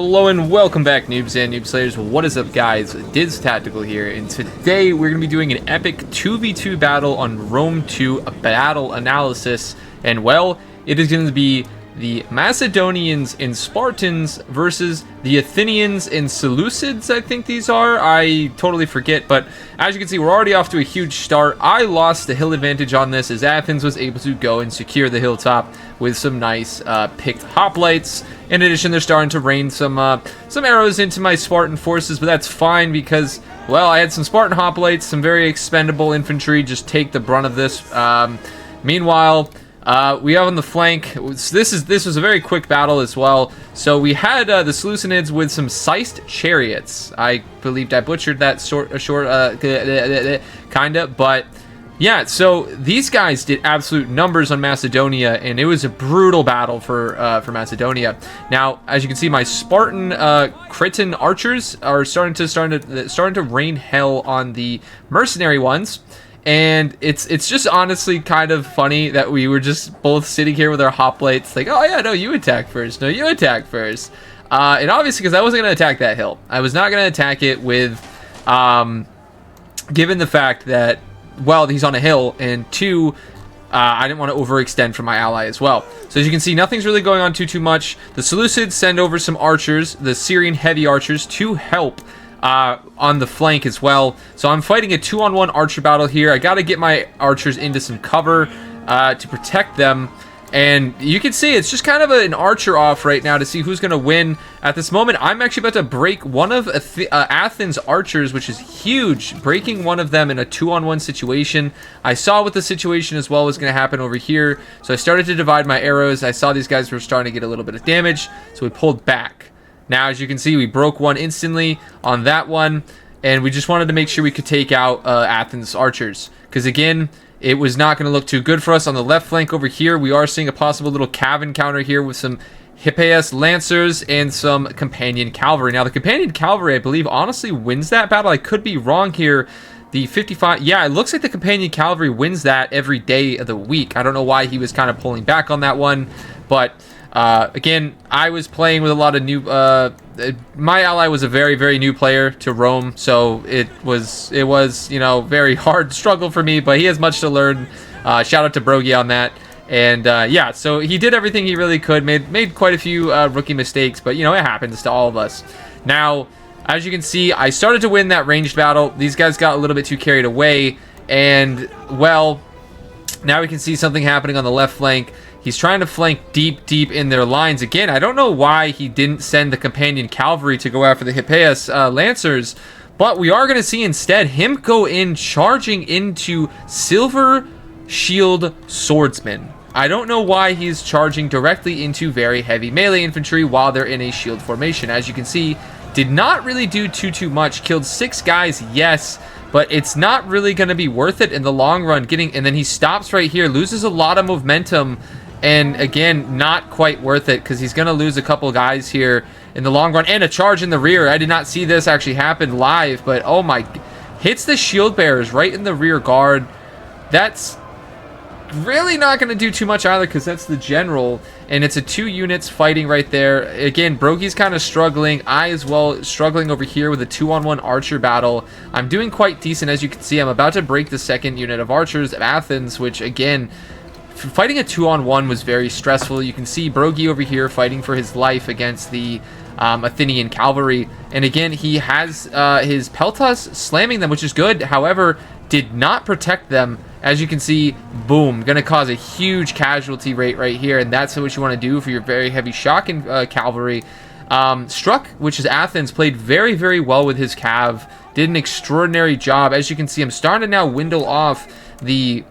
Hello and welcome back, noobs and noob slayers. What is up, guys? Diz Tactical here, and today we're going to be doing an epic 2v2 battle on Rome 2, a battle analysis. And well, it is going to be the Macedonians and Spartans versus the Athenians and Seleucids, I think these are. I totally forget, but as you can see, we're already off to a huge start. I lost the hill advantage on this as Athens was able to go and secure the hilltop with some nice picked hoplites. In addition, they're starting to rain some arrows into my Spartan forces, but that's fine because, well, I had some Spartan hoplites, some very expendable infantry, just take the brunt of this. Meanwhile, we have on the flank, this was a very quick battle as well. So we had the Seleucids with some Seist chariots. I believed I butchered that kinda, but yeah, so these guys did absolute numbers on Macedonia, and it was a brutal battle for Macedonia. Now, as you can see, my Spartan Cretan archers are starting to rain hell on the mercenary ones. And it's just honestly kind of funny that we were just both sitting here with our hoplites, like, oh yeah, no, you attack first, no, you attack first. And obviously, because I wasn't going to attack that hill. I was not going to attack it with, given the fact that, well, he's on a hill, and two, I didn't want to overextend for my ally as well. So as you can see, nothing's really going on too much. The Seleucids send over some archers, the Syrian heavy archers, to help on the flank as well. So I'm fighting a 2-on-1 archer battle here. I got to get my archers into some cover to protect them. And you can see it's just kind of an archer off right now to see who's going to win. At this moment, I'm actually about to break one of Athens' archers, which is huge, breaking one of them in a 2-on-1 situation. I saw what the situation as well was going to happen over here. So I started to divide my arrows. I saw these guys were starting to get a little bit of damage, so we pulled back. Now, as you can see, we broke one instantly on that one, and we just wanted to make sure we could take out Athens' archers. Because, again, it was not going to look too good for us on the left flank over here. We are seeing a possible little cav encounter here with some Hippias lancers and some companion cavalry. Now, the companion cavalry, I believe, honestly wins that battle. I could be wrong here. The 55... Yeah, it looks like the companion cavalry wins that every day of the week. I don't know why he was kind of pulling back on that one, but... again, I was playing with a lot of new, my ally was a very, very new player to Rome, so it was, you know, very hard struggle for me, but he has much to learn. Shout out to Brogy on that. And, yeah, so he did everything he really could, made quite a few, rookie mistakes, but, you know, it happens to all of us. Now, as you can see, I started to win that ranged battle. These guys got a little bit too carried away, and, well, now we can see something happening on the left flank. He's trying to flank deep in their lines. Again, I don't know why he didn't send the companion cavalry to go after the Hippias lancers, but we are going to see instead him go in charging into silver shield swordsmen. I don't know why he's charging directly into very heavy melee infantry while they're in a shield formation. As you can see, did not really do too much. Killed 6 guys, yes, but it's not really going to be worth it in the long run. And then he stops right here, loses a lot of momentum. And again, not quite worth it because he's going to lose a couple guys here in the long run. And a charge in the rear. I did not see this actually happen live, but oh my. Hits the shield bearers right in the rear guard. That's really not going to do too much either because that's the general. And it's a 2 units fighting right there. Again, Brogy's kind of struggling. I as well struggling over here with a 2-on-1 archer battle. I'm doing quite decent. As you can see, I'm about to break the 2nd unit of archers of Athens, which again... Fighting a 2-on-1 was very stressful. You can see Brogy over here fighting for his life against the Athenian cavalry. And again, he has his peltas slamming them, which is good. However, did not protect them. As you can see, boom, going to cause a huge casualty rate right here. And that's what you want to do for your very heavy shock cavalry. Struck, which is Athens, played very, very well with his cav. Did an extraordinary job. As you can see, I'm starting to now windle off the...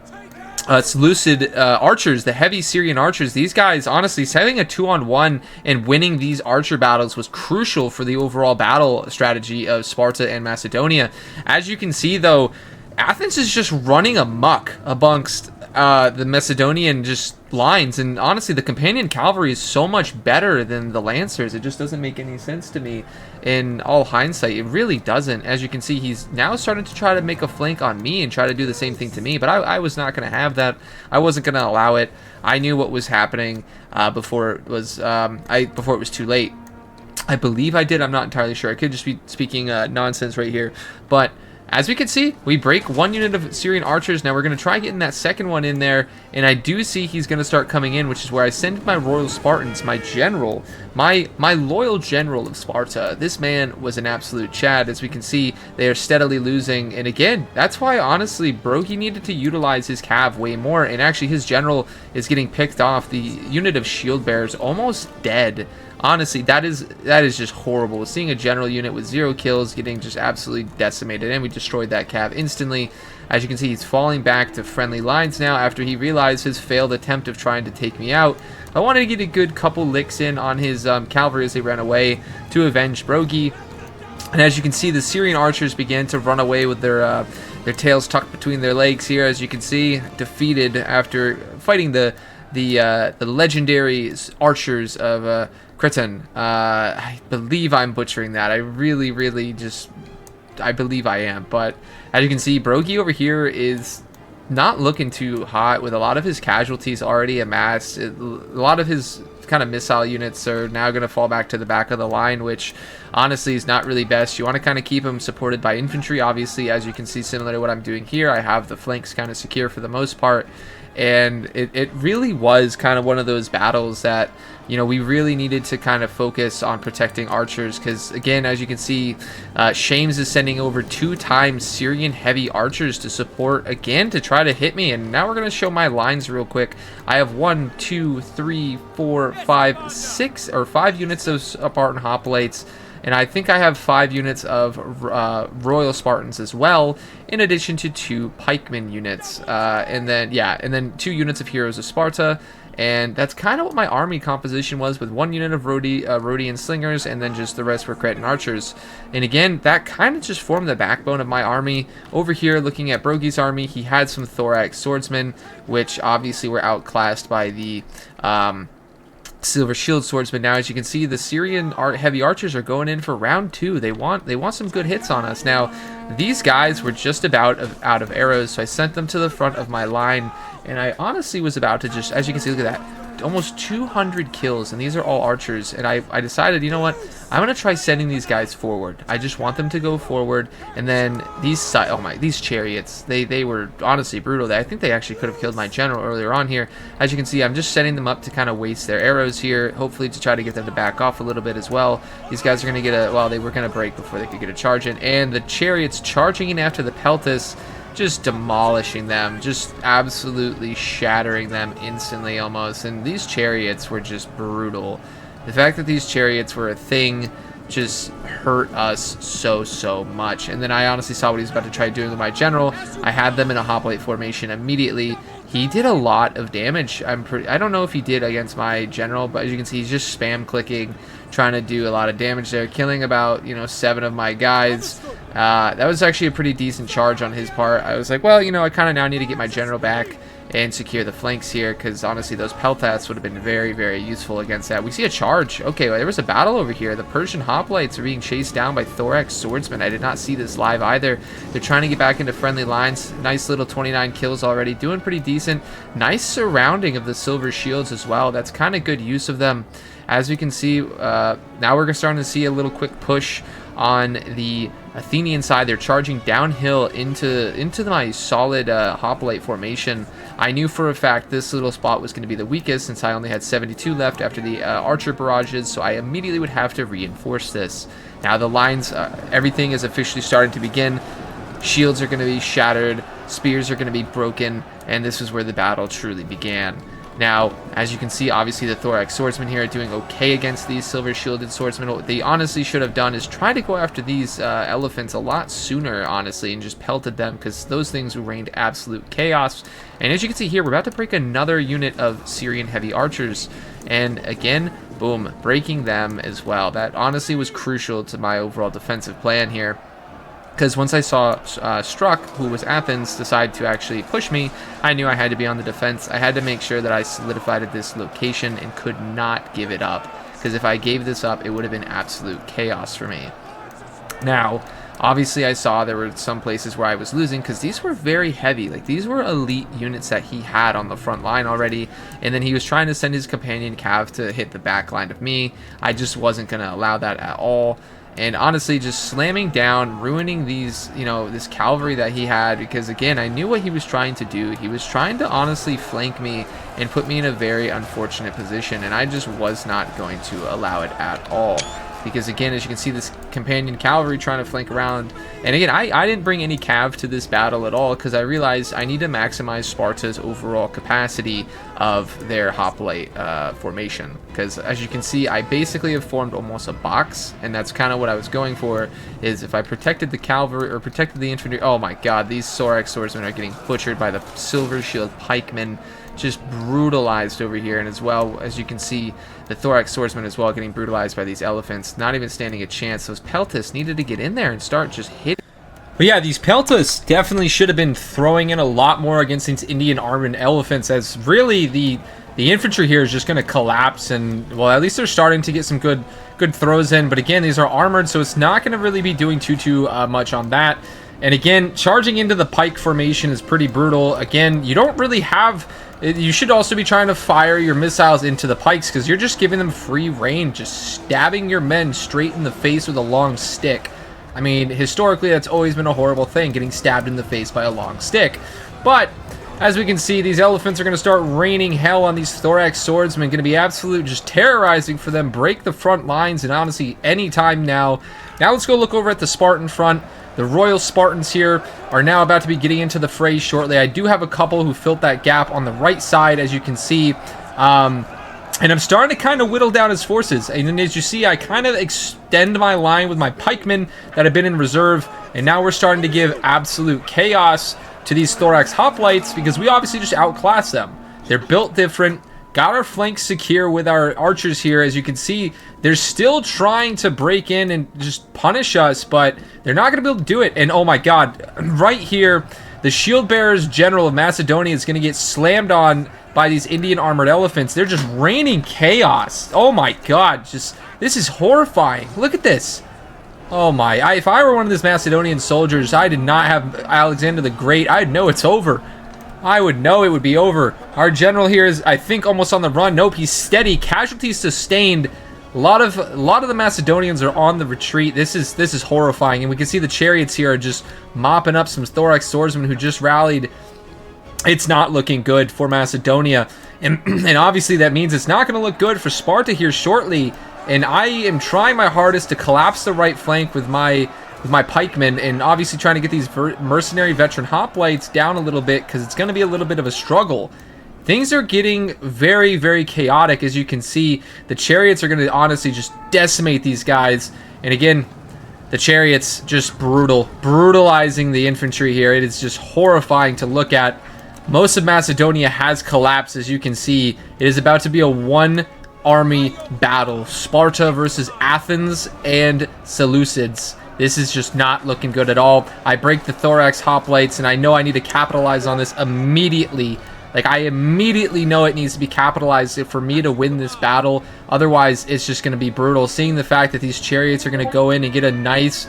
Seleucid archers, the heavy Syrian archers. These guys, honestly, having a 2-on-1 and winning these archer battles was crucial for the overall battle strategy of Sparta and Macedonia. As you can see, though, Athens is just running amok amongst the Macedonian just lines, and honestly, the companion cavalry is so much better than the lancers. It just doesn't make any sense to me in all hindsight. It really doesn't. As you can see, he's now starting to try to make a flank on me and try to do the same thing to me, but I was not going to have that. I wasn't going to allow it. I knew what was happening before it was too late. I believe I did. I'm not entirely sure. I could just be speaking nonsense right here. But as we can see, we break one unit of Syrian archers. Now we're going to try getting that second one in there. And I do see he's going to start coming in, which is where I send my Royal Spartans, my general, my loyal general of Sparta. This man was an absolute Chad. As we can see, they are steadily losing. And again, that's why, honestly, Brogy needed to utilize his cav way more. And actually, his general is getting picked off. The unit of shield bearers almost dead. Honestly, that is just horrible. Seeing a general unit with 0 kills getting just absolutely decimated, and we destroyed that cav instantly. As you can see, he's falling back to friendly lines now after he realized his failed attempt of trying to take me out. I wanted to get a good couple licks in on his cavalry as they ran away to avenge Brogy. And as you can see, the Syrian archers began to run away with their tails tucked between their legs here. As you can see, defeated after fighting the legendary archers of Cretan. I believe I'm butchering that. I really just, I believe I am. But as you can see, Brogy over here is not looking too hot with a lot of his casualties already amassed. A lot of his kind of missile units are now going to fall back to the back of the line, which honestly is not really best. You want to kind of keep him supported by infantry. Obviously, as you can see, similar to what I'm doing here, I have the flanks kind of secure for the most part. And it really was kind of one of those battles that, you know, we really needed to kind of focus on protecting archers, because again, as you can see, Shames is sending over 2 times Syrian heavy archers to support again to try to hit me. And now we're going to show my lines real quick. I have 1, 2, 3, 4, 5, 6 or 5 units of Spartan hoplites. And I think I have 5 units of Royal Spartans as well, in addition to 2 pikemen units. And then 2 units of Heroes of Sparta. And that's kind of what my army composition was, with 1 unit of Rhodian slingers, and then just the rest were Cretan archers. And again, that kind of just formed the backbone of my army. Over here, looking at Brogy's army, he had some thorax swordsmen, which obviously were outclassed by the silver shield swordsman. Now, as you can see, the Syrian heavy archers are going in for round 2. They want some good hits on us. Now, these guys were just about out of arrows, so I sent them to the front of my line, and I honestly was about to just, as you can see, look at that, almost 200 kills, and these are all archers. And I decided, you know what, I'm gonna try sending these guys forward. I just want them to go forward. And then these chariots, they were honestly brutal. I think they actually could have killed my general earlier on here. As you can see, I'm just setting them up to kind of waste their arrows here, hopefully to try to get them to back off a little bit as well. These guys are gonna get they were gonna break before they could get a charge in, and the chariots charging in after the peltas, just demolishing them, just absolutely shattering them instantly almost. And these chariots were just brutal. The fact that these chariots were a thing just hurt us so much. And then I honestly saw what he was about to try doing with my general. I had them in a hoplite formation immediately. He did a lot of damage. I don't know if he did against my general, but as you can see, he's just spam clicking, trying to do a lot of damage there, killing about 7 of my guys. That was actually a pretty decent charge on his part. I was like, well, I kind of now need to get my general back and secure the flanks here, because honestly those peltats would have been very useful against that. We see a charge. Okay, well, there was a battle over here. The Persian hoplites are being chased down by thorax swordsmen. I did not see this live either. They're trying to get back into friendly lines. Nice little 29 kills already, doing pretty decent. Nice surrounding of the silver shields as well. That's kind of good use of them. As we can see, now we're starting to see a little quick push on the Athenian side. They're charging downhill into my solid hoplite formation. I knew for a fact this little spot was going to be the weakest, since I only had 72 left after the archer barrages, so I immediately would have to reinforce this. Now the lines, everything is officially starting to begin. Shields are going to be shattered, spears are going to be broken, and this is where the battle truly began. Now, as you can see, obviously the thorax swordsmen here are doing okay against these silver shielded swordsmen. What they honestly should have done is try to go after these elephants a lot sooner, honestly, and just pelted them, because those things rained absolute chaos. And as you can see here, we're about to break another unit of Syrian heavy archers, and again, boom, breaking them as well. That honestly was crucial to my overall defensive plan here, because once I saw Struck, who was Athens, decide to actually push me, I knew I had to be on the defense. I had to make sure that I solidified this location and could not give it up, because if I gave this up, it would have been absolute chaos for me. Now, Obviously, I saw there were some places where I was losing because these were very heavy. Like, these were elite units that he had on the front line already, and then he was trying to send his companion cav to hit the back line of me. I just wasn't going to allow that at all. And honestly, just slamming down, ruining these, you know, this cavalry that he had, because again, I knew what he was trying to do. He was trying to honestly flank me and put me in a very unfortunate position, and I just was not going to allow it at all. Because again, as you can see, this companion cavalry trying to flank around. And again, I didn't bring any cav to this battle at all because I realized I need to maximize Sparta's overall capacity of their hoplite formation. Because as you can see, I basically have formed almost a box, and that's kind of what I was going for, is if I protected the cavalry or protected the infantry. Oh my god, these thorax swordsmen are getting butchered by the silver shield pikemen. Just brutalized over here, and as well as you can see, the thorax swordsman as well getting brutalized by these elephants, not even standing a chance. Those peltas needed to get in there and start just hitting. But yeah, these peltas definitely should have been throwing in a lot more against these Indian armored elephants, as really the infantry here is just going to collapse. And well, at least they're starting to get some good throws in, but again, these are armored, so it's not going to really be doing too much on that. And again, charging into the pike formation is pretty brutal. Again, you don't really have... You should also be trying to fire your missiles into the pikes, because you're just giving them free reign, just stabbing your men straight in the face with a long stick. I mean, historically, that's always been a horrible thing, getting stabbed in the face by a long stick. But as we can see, these elephants are going to start raining hell on these thorax swordsmen, going to be absolute just terrorizing for them, break the front lines, and honestly, any time now. Now let's go look over at the Spartan front. The Royal Spartans here are now about to be getting into the fray shortly. I do have a couple who filled that gap on the right side, as you can see. And I'm starting to kind of whittle down his forces. And then as you see, I kind of extend my line with my pikemen that have been in reserve. And now we're starting to give absolute chaos to these thorax hoplites, because we obviously just outclass them. They're built different. Got our flanks secure with our archers here. As you can see, they're still trying to break in and just punish us, but they're not going to be able to do it. And oh my god, right here, the shield bearers general of Macedonia is going to get slammed on by these Indian armored elephants. They're just raining chaos. Oh my god, just this is horrifying. Look at this. Oh my, if I were one of these Macedonian soldiers, I did not have Alexander the Great, I'd know it's over. I would know it would be over. Our general here is, I think, almost on the run. Nope, he's steady. Casualties sustained. A lot of the Macedonians are on the retreat. This is horrifying, and we can see the chariots here are just mopping up some thorax swordsmen who just rallied. It's not looking good for Macedonia, and obviously that means it's not going to look good for Sparta here shortly. And I am trying my hardest to collapse the right flank with my pikemen, and obviously trying to get these mercenary veteran hoplites down a little bit, because it's going to be a little bit of a struggle. Things are getting very, very chaotic. As you can see, the chariots are going to honestly just decimate these guys. And again, the chariots just brutalizing the infantry here. It is just horrifying to look at. Most of Macedonia has collapsed. As you can see, it is about to be a one-army battle. Sparta versus Athens and Seleucids. This is just not looking good at all. I break the thorax hoplites, and I know I need to capitalize on this immediately. Like, I immediately know it needs to be capitalized for me to win this battle. Otherwise, it's just going to be brutal. Seeing the fact that these chariots are going to go in and get a nice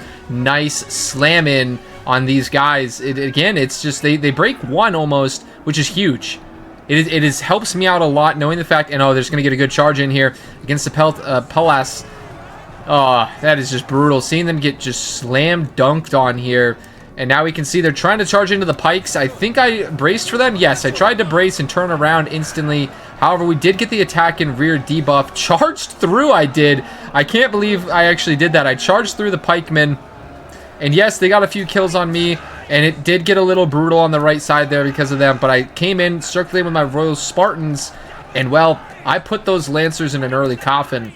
slam in on these guys. Again, it's just, they break one almost, which is huge. It helps me out a lot knowing the fact, and oh, there's going to get a good charge in here against the Pellas. Oh, that is just brutal. Seeing them get just slam dunked on here. And now we can see they're trying to charge into the pikes. I think I braced for them. Yes, I tried to brace and turn around instantly. However, we did get the attack and rear debuff. Charged through, I did. I can't believe I actually did that. I charged through the pikemen. And yes, they got a few kills on me. And it did get a little brutal on the right side there because of them. But I came in, circulated with my Royal Spartans. And, well, I put those Lancers in an early coffin.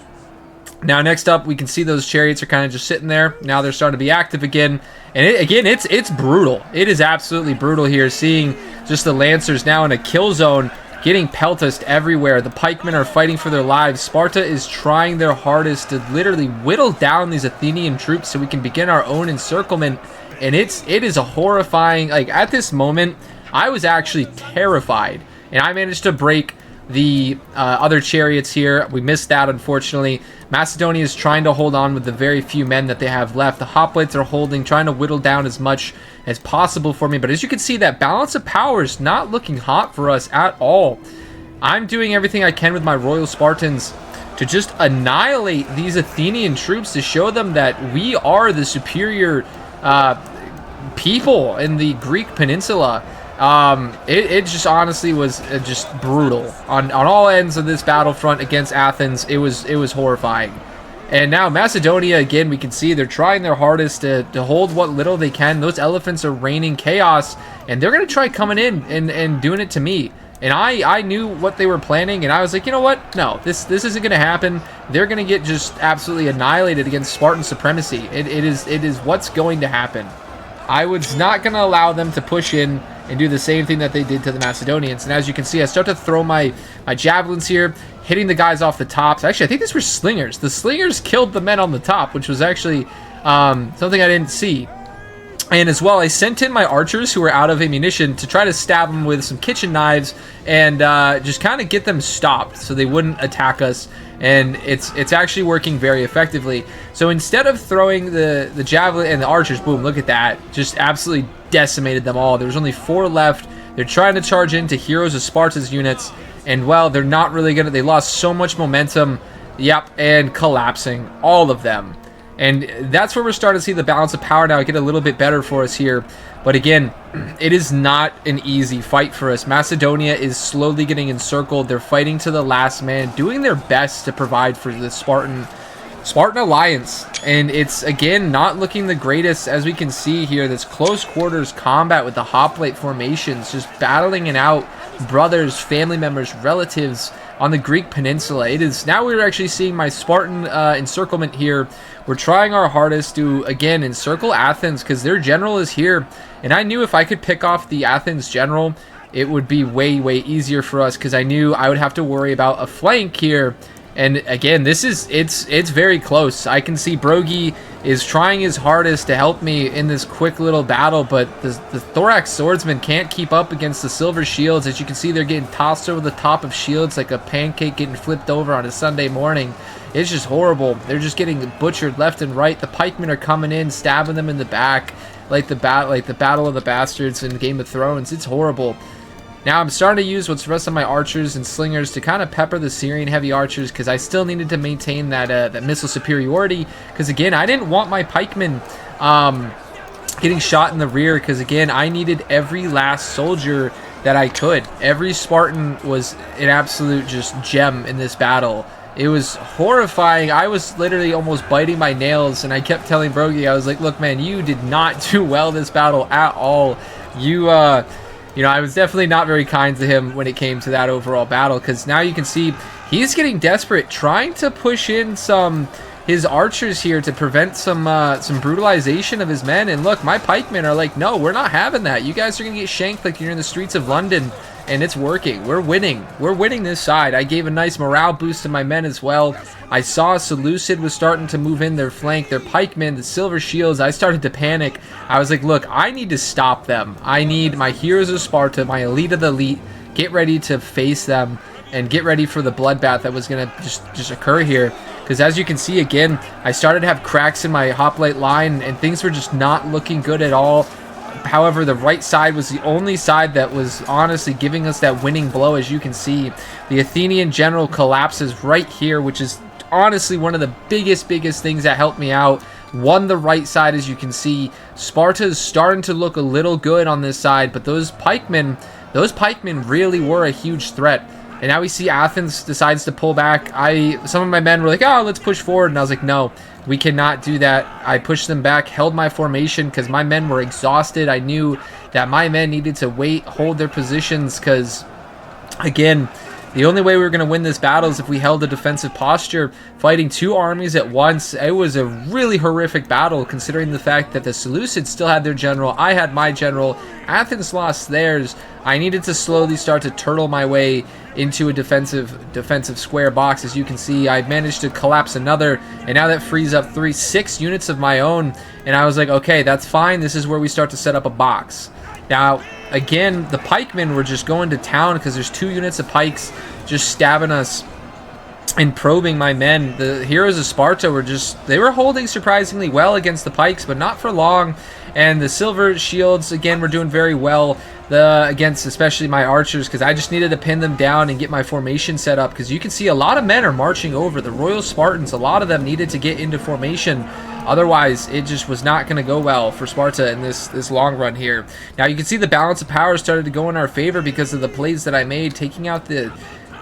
Now, next up, we can see those chariots are kind of just sitting there. Now they're starting to be active again. And it's brutal. It is absolutely brutal here, seeing just the Lancers now in a kill zone, getting peltased everywhere. The pikemen are fighting for their lives. Sparta is trying their hardest to literally whittle down these Athenian troops so we can begin our own encirclement. And it is a horrifying, like, at this moment, I was actually terrified. And I managed to break the other chariots here. We missed that, unfortunately. Macedonia is trying to hold on with the very few men that they have left. The hoplites are holding, trying to whittle down as much as possible for me. But as you can see, that balance of power is not looking hot for us at all. I'm doing everything I can with my Royal Spartans to just annihilate these Athenian troops, to show them that we are the superior people in the Greek peninsula. It just honestly was just brutal on all ends of this battlefront against Athens. It was horrifying. And now Macedonia, again, we can see they're trying their hardest to hold what little they can. Those elephants are raining chaos, and they're going to try coming in and doing it to me. And I knew what they were planning, and I was like, you know what? No, this isn't going to happen. They're going to get just absolutely annihilated against Spartan supremacy. It is what's going to happen. I was not going to allow them to push in and do the same thing that they did to the Macedonians. And as you can see, I start to throw my javelins here, hitting the guys off the tops. Actually, I think these were slingers. The slingers killed the men on the top, which was actually something I didn't see. And as well, I sent in my archers who were out of ammunition to try to stab them with some kitchen knives and just kind of get them stopped so they wouldn't attack us. And it's actually working very effectively. So instead of throwing the javelin and the archers, boom, look at that. Just absolutely decimated them all. There's only 4 left. They're trying to charge into Heroes of Sparta's units. And, well, they're not really going to... They lost so much momentum. Yep, and collapsing. All of them. And that's where we're starting to see the balance of power now get a little bit better for us here. But again, it is not an easy fight for us. Macedonia is slowly getting encircled. They're fighting to the last man, doing their best to provide for the Spartan alliance. And it's, again, not looking the greatest. As we can see here, this close quarters combat with the hoplite formations, just battling it out. Brothers, family members, relatives on the Greek peninsula. It is now we're actually seeing my Spartan encirclement here. We're trying our hardest to, again, encircle Athens because their general is here. And I knew if I could pick off the Athens general, it would be way, way easier for us because I knew I would have to worry about a flank here. And again, it's very close. I can see Brogy is trying his hardest to help me in this quick little battle, but the thorax swordsmen can't keep up against the silver shields. As you can see, they're getting tossed over the top of shields like a pancake getting flipped over on a Sunday morning. It's just horrible. They're just getting butchered left and right. The pikemen are coming in, stabbing them in the back, like the Battle of the Bastards in Game of Thrones. It's horrible. Now I'm starting to use what's the rest of my archers and slingers to kind of pepper the Syrian heavy archers because I still needed to maintain that missile superiority. Because again, I didn't want my pikemen getting shot in the rear because again, I needed every last soldier that I could. Every Spartan was an absolute just gem in this battle. It was horrifying. I was literally almost biting my nails, and I kept telling Brogy, I was like, look, man, you did not do well this battle at all. You know, I was definitely not very kind to him when it came to that overall battle, because now you can see he's getting desperate, trying to push in his archers here to prevent some brutalization of his men. And look, my pikemen are like, no, we're not having that. You guys are going to get shanked like you're in the streets of London. And it's working. We're winning. We're winning this side. I gave a nice morale boost to my men as well. I saw Seleucid was starting to move in their flank. Their pikemen, the silver shields. I started to panic. I was like, look, I need to stop them. I need my heroes of Sparta, my elite of the elite, get ready to face them and get ready for the bloodbath that was going to just occur here. Because as you can see, again, I started to have cracks in my hoplite line and things were just not looking good at all. However, the right side was the only side that was honestly giving us that winning blow. As you can see, the Athenian general collapses right here, which is honestly one of the biggest things that helped me out. Won the right side, as you can see. Sparta is starting to look a little good on this side, but those pikemen really were a huge threat. And now we see Athens decides to pull back. Some of my men were like, oh, let's push forward. And I was like, no, we cannot do that. I pushed them back, held my formation because my men were exhausted. I knew that my men needed to wait, hold their positions because, again, the only way we were going to win this battle is if we held a defensive posture, fighting two armies at once. It was a really horrific battle considering the fact that the Seleucids still had their general. I had my general. Athens lost theirs. I needed to slowly start to turtle my way into a defensive square box. As you can see, I managed to collapse another, and now that frees up 6 units of my own. And I was like, okay, that's fine. This is where we start to set up a box. Now, again, the pikemen were just going to town because there's 2 units of pikes just stabbing us and probing my men. The heroes of Sparta were they were holding surprisingly well against the pikes, but not for long. And the silver shields, again, were doing very well against especially my archers, because I just needed to pin them down and get my formation set up, because you can see a lot of men are marching over. The Royal Spartans, a lot of them needed to get into formation. Otherwise, it just was not going to go well for Sparta in this long run here. Now, you can see the balance of power started to go in our favor because of the plays that I made, taking out the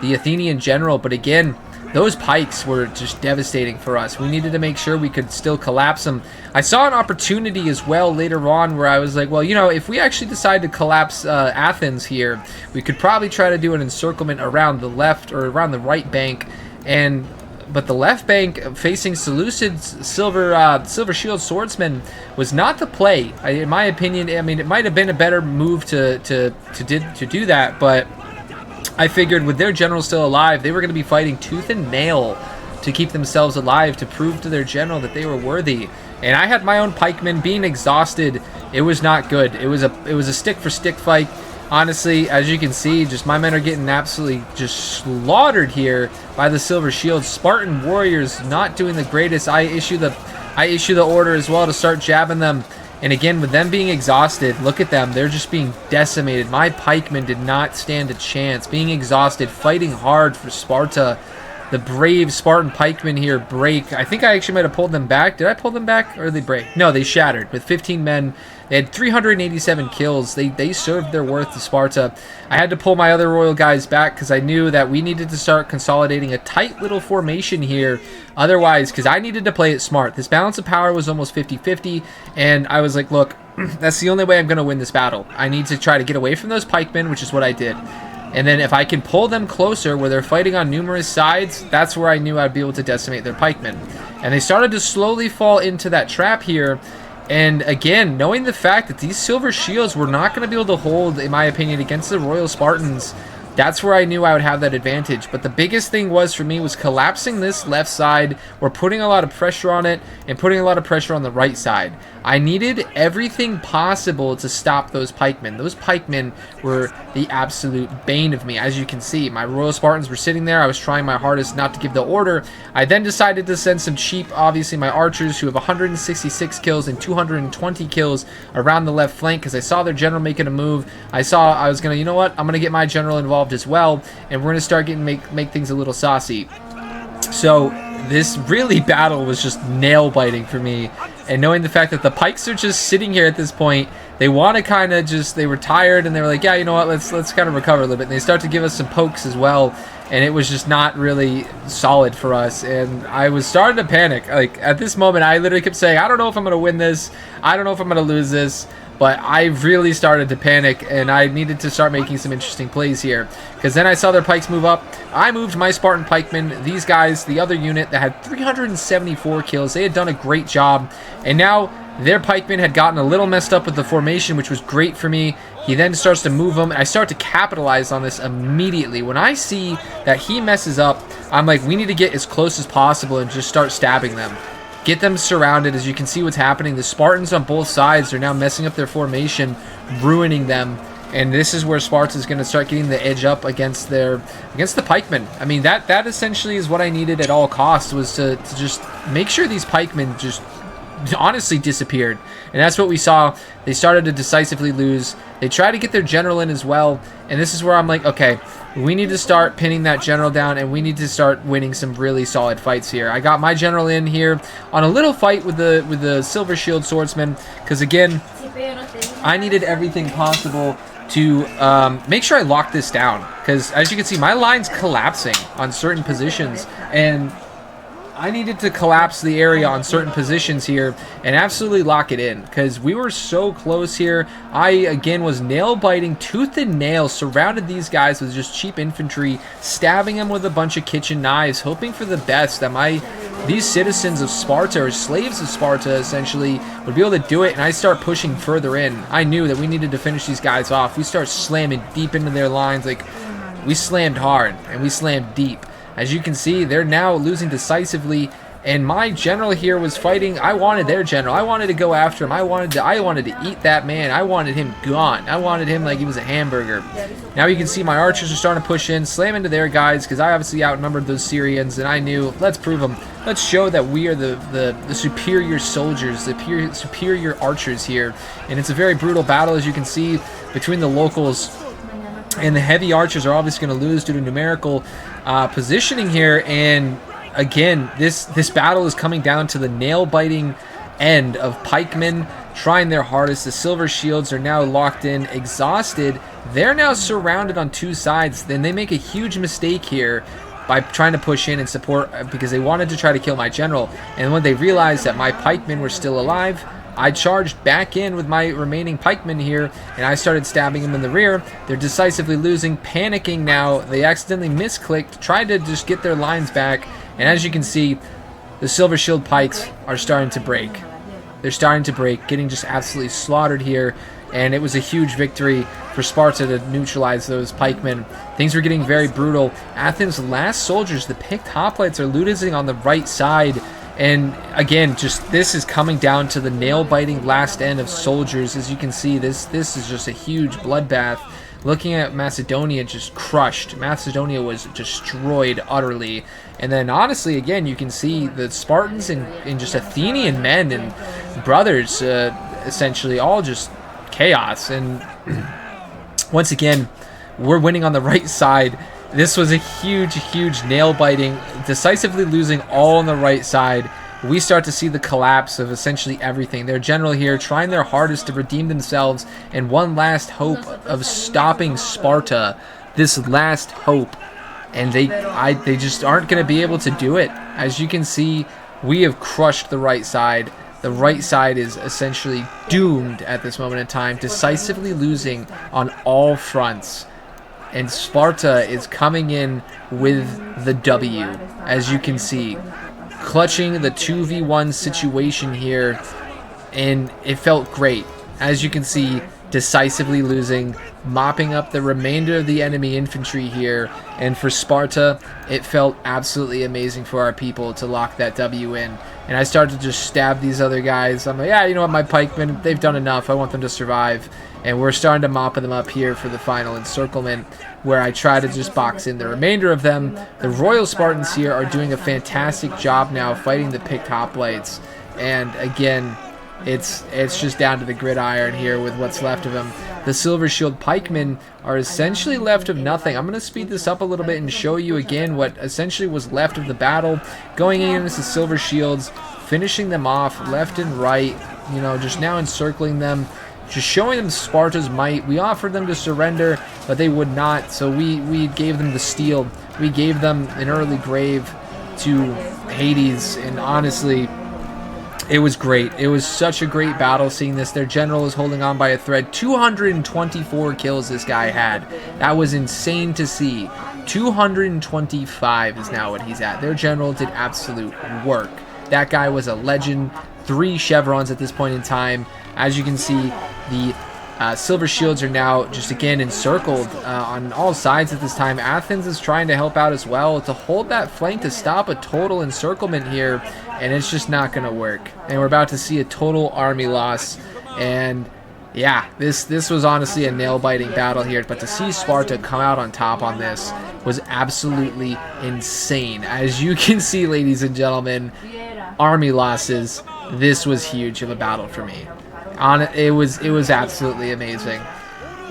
Athenian general. But again, those pikes were just devastating for us. We needed to make sure we could still collapse them. I saw an opportunity as well later on where I was like, well, you know, if we actually decide to collapse Athens here, we could probably try to do an encirclement around the left or around the right bank. But the left bank facing Seleucid's silver shield swordsman was not the play. In my opinion, I mean, it might have been a better move to do that, but I figured with their general still alive, they were going to be fighting tooth and nail to keep themselves alive, to prove to their general that they were worthy. And I had my own pikemen being exhausted. It was not good. It was a stick for stick fight. Honestly, as you can see, just my men are getting absolutely just slaughtered here by the silver shield. Spartan warriors not doing the greatest. I issue the order as well to start jabbing them. And again, with them being exhausted, look at them. They're just being decimated. My pikemen did not stand a chance. Being exhausted, fighting hard for Sparta. The brave Spartan pikemen here break. I think I actually might have pulled them back. Did I pull them back or did they break? No, they shattered with 15 men. They had 387 kills. They served their worth to Sparta. I had to pull my other royal guys back because I knew that we needed to start consolidating a tight little formation here. Otherwise, because I needed to play it smart. This balance of power was almost 50-50, and I was like, look, that's the only way I'm going to win this battle. I need to try to get away from those pikemen, which is what I did. And then if I can pull them closer where they're fighting on numerous sides, that's where I knew I'd be able to decimate their pikemen. And they started to slowly fall into that trap here. And again, knowing the fact that these silver shields were not going to be able to hold, in my opinion, against the Royal Spartans, that's where I knew I would have that advantage. But the biggest thing was for me was collapsing this left side. We're putting a lot of pressure on it and putting a lot of pressure on the right side. I needed everything possible to stop those pikemen. Those pikemen were the absolute bane of me. As you can see, my Royal Spartans were sitting there. I was trying my hardest not to give the order. I then decided to send some cheap, obviously, my archers who have 166 kills and 220 kills around the left flank because I saw their general making a move. I was going to, you know what? I'm going to get my general involved as well, and we're going to start getting make things a little saucy. So this really battle was just nail biting for me, and knowing the fact that the pikes are just sitting here at this point, they want to kind of they were tired and they were like, yeah, you know what, let's kind of recover a little bit, and they start to give us some pokes as well, and it was just not really solid for us. And I was starting to panic. Like at this moment, I literally kept saying, I don't know if I'm going to win this, I don't know if I'm going to lose this. But I really started to panic, and I needed to start making some interesting plays here. Because then I saw their pikes move up. I moved my Spartan pikemen. These guys, the other unit that had 374 kills, they had done a great job. And now their pikemen had gotten a little messed up with the formation, which was great for me. He then starts to move them, and I start to capitalize on this immediately. When I see that he messes up, I'm like, we need to get as close as possible and just start stabbing them. Get them surrounded. As you can see what's happening, the Spartans on both sides are now messing up their formation, ruining them, and this is where Sparta is going to start getting the edge up against the pikemen. I mean, that essentially is what I needed at all costs, was to just make sure these pikemen just honestly disappeared. And that's what we saw. They started to decisively lose. They tried to get their general in as well, and this is where I'm like, okay, we need to start pinning that general down, and we need to start winning some really solid fights here. I got my general in here on a little fight with the silver shield swordsman, because again, I needed everything possible to make sure I lock this down, because as you can see, my line's collapsing on certain positions, and I needed to collapse the area on certain positions here and absolutely lock it in, because we were so close here. I, again, was nail-biting, tooth and nail, surrounded these guys with just cheap infantry, stabbing them with a bunch of kitchen knives, hoping for the best that these citizens of Sparta, or slaves of Sparta, essentially, would be able to do it, and I start pushing further in. I knew that we needed to finish these guys off. We start slamming deep into their lines. Like, we slammed hard, and we slammed deep. As you can see, they're now losing decisively, And my general here was fighting. I wanted their general. I wanted to go after him. I wanted to eat that man. I wanted him gone. I wanted him like he was a hamburger. Now you can see my archers are starting to push in, slam into their guys, because I obviously outnumbered those Syrians, and I knew, let's prove them. Let's show that we are the superior soldiers, the superior archers here. And it's a very brutal battle, as you can see, between the locals. And the heavy archers are obviously going to lose due to numerical positioning here. And again, this battle is coming down to the nail-biting end of pikemen trying their hardest. The silver shields are now locked in, exhausted. They're now surrounded on two sides. Then they make a huge mistake here by trying to push in and support, because they wanted to try to kill my general. And when they realized that my pikemen were still alive, I charged back in with my remaining pikemen here, and I started stabbing them in the rear. They're decisively losing, panicking now. They accidentally misclicked, tried to just get their lines back, and as you can see, the silver shield pikes are starting to break. They're starting to break, getting just absolutely slaughtered here, and it was a huge victory for Sparta to neutralize those pikemen. Things were getting very brutal. Athens' last soldiers, the picked hoplites, are losing on the right side. And again, just this is coming down to the nail-biting last end of soldiers. As you can see, this is just a huge bloodbath. Looking at Macedonia, just crushed. Macedonia was destroyed utterly. And then honestly, again, you can see the Spartans and just Athenian men and brothers, essentially all just chaos. And once again, we're winning on the right side. This was a huge nail-biting, decisively losing all on the right side. We start to see the collapse of essentially everything. Their general here trying their hardest to redeem themselves, and one last hope of stopping Sparta. This last hope, and they just aren't going to be able to do it. As you can see, we have crushed the right side. The right side is essentially doomed at this moment in time, decisively losing on all fronts. And Sparta is coming in with the W, as you can see, clutching the 2v1 situation here, and it felt great. As you can see, decisively losing, mopping up the remainder of the enemy infantry here, and for Sparta, it felt absolutely amazing for our people to lock that W in. And I started to just stab these other guys. I'm like, yeah, you know what, my pikemen, they've done enough. I want them to survive. And we're starting to mop them up here for the final encirclement, where I try to just box in the remainder of them. The Royal Spartans here are doing a fantastic job now fighting the picked hoplites. And again, it's just down to the gridiron here with what's left of them. The Silver Shield pikemen are essentially left of nothing. I'm going to speed this up a little bit and show you again what essentially was left of the battle. Going against the Silver Shields, finishing them off left and right, you know, just now encircling them, just showing them Sparta's might. We offered them to surrender, but they would not, so we gave them the steel. We gave them an early grave to Hades, and honestly, it was great. It was such a great battle seeing this. Their general is holding on by a thread. 224 kills this guy had. That was insane to see. 225 is now what he's at. Their general did absolute work. That guy was a legend. 3 chevrons at this point in time. As you can see, the Silver Shields are now just again encircled on all sides at this time. Athens is trying to help out as well to hold that flank to stop a total encirclement here, and it's just not going to work. And we're about to see a total army loss. And yeah, this was honestly a nail-biting battle here, but to see Sparta come out on top on this was absolutely insane. As you can see, ladies and gentlemen, army losses. This was huge of a battle for me. It was absolutely amazing.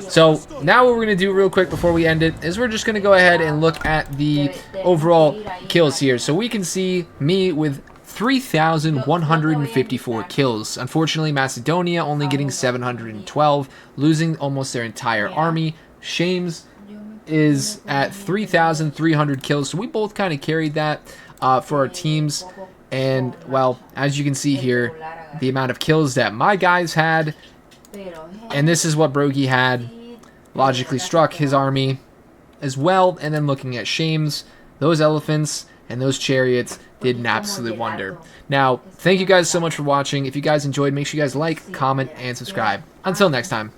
So now what we're going to do real quick before we end it is we're just going to go ahead and look at the overall kills here. So we can see me with 3,154 kills. Unfortunately, Macedonia only getting 712, losing almost their entire army. Shames is at 3,300 kills. So we both kind of carried that for our teams. And, well, as you can see here, the amount of kills that my guys had, and this is what Brogy had, logically struck his army as well. And then looking at Shames, those elephants and those chariots did an absolute wonder. Now, thank you guys so much for watching. If you guys enjoyed, make sure you guys like, comment, and subscribe. Until next time.